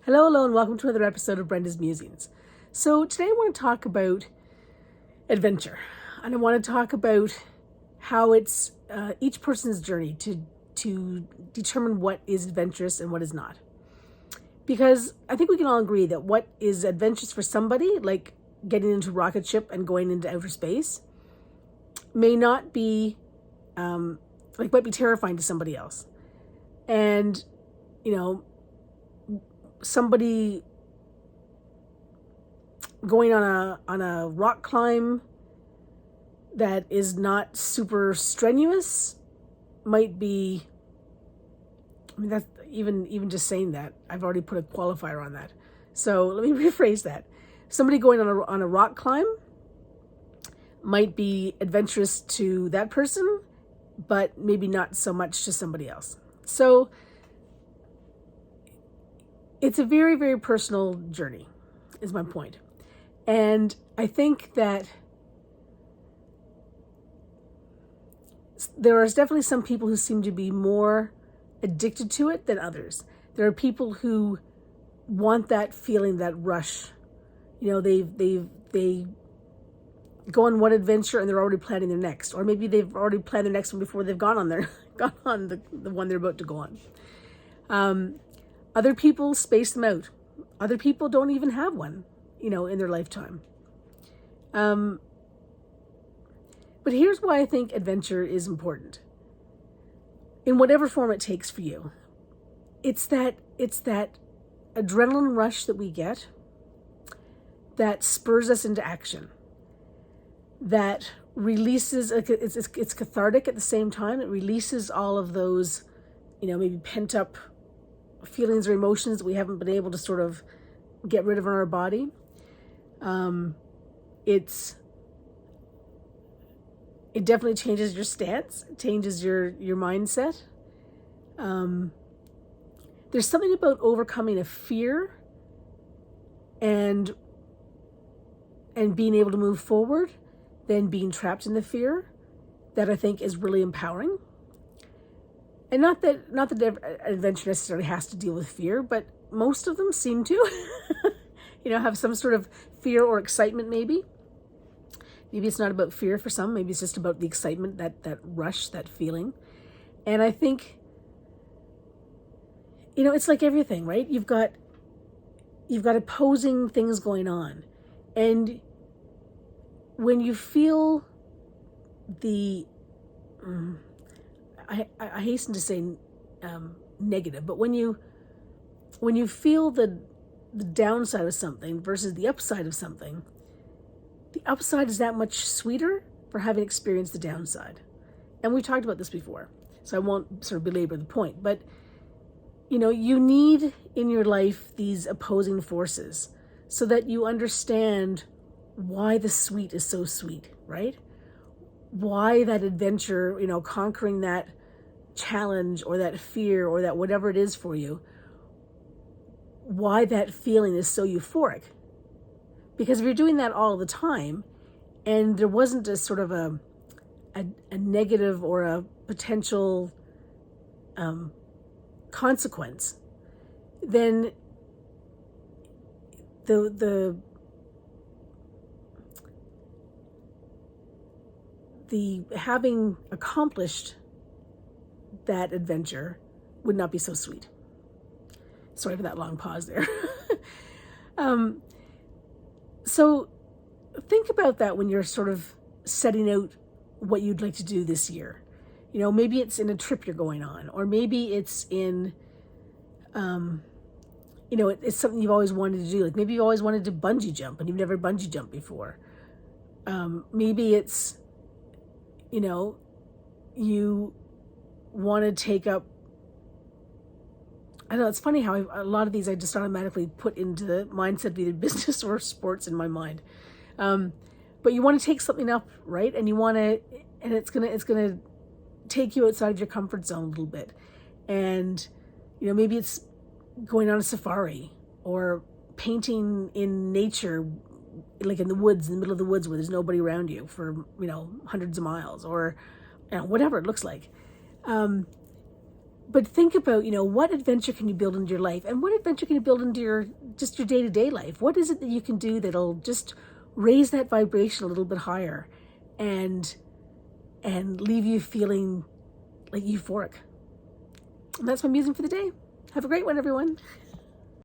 Hello, and welcome to another episode of Brenda's Musings. So today I want to talk about adventure, and I want to talk about how it's each person's journey to determine what is adventurous and what is not. Because I think we can all agree that what is adventurous for somebody, like getting into a rocket ship and going into outer space, may not be might be terrifying to somebody else. And somebody going on a rock climb that is not super strenuous might be, that's even just saying that, I've already put a qualifier on that. So let me rephrase that. Somebody going on a rock climb might be adventurous to that person, but maybe not so much to somebody else. So it's a very, very personal journey, is my point. And I think that there are definitely some people who seem to be more addicted to it than others. There are people who want that feeling, that rush. They go on one adventure and they're already planning their next, or maybe they've already planned their next one before they've gone on the one they're about to go on. Other people space them out. Other people don't even have one, in their lifetime. But here's why I think adventure is important. In whatever form it takes for you. It's that adrenaline rush that we get that spurs us into action. That releases, it's cathartic at the same time. It releases all of those, maybe pent up feelings or emotions that we haven't been able to sort of get rid of in our body. It definitely changes your stance. It changes your mindset. There's something about overcoming a fear and being able to move forward than being trapped in the fear that I think is really empowering. And not that adventure necessarily has to deal with fear, but most of them seem to, have some sort of fear or excitement maybe. Maybe it's not about fear for some. Maybe it's just about the excitement, that rush, that feeling. And I think, it's like everything, right? You've got opposing things going on. And when you feel I hasten to say negative, but when you feel the downside of something versus the upside of something, the upside is that much sweeter for having experienced the downside. And we've talked about this before, so I won't sort of belabor the point, but you need in your life these opposing forces so that you understand why the sweet is so sweet, right? Why that adventure, conquering that challenge or that fear or that whatever it is for you, why that feeling is so euphoric. Because if you're doing that all the time and there wasn't a sort of a negative or a potential consequence, then the having accomplished that adventure would not be so sweet. Sorry for that long pause there. So think about that when you're sort of setting out what you'd like to do this year. Maybe it's in a trip you're going on, or maybe it's in, it's something you've always wanted to do. Like maybe you always wanted to bungee jump and you've never bungee jumped before. Maybe it's, you want to take up, I don't know, it's funny how a lot of these I just automatically put into the mindset of either business or sports in my mind. But you want to take something up, right? And you want to, and it's gonna take you outside of your comfort zone a little bit. And, maybe it's going on a safari or painting in nature, like in the woods, in the middle of the woods where there's nobody around you for, hundreds of miles, or, whatever it looks like. but think about, what adventure can you build into your life, and what adventure can you build into your day-to-day life? What is it that you can do that'll just raise that vibration a little bit higher and leave you feeling like euphoric? And that's my musing for the day. Have a great one, everyone.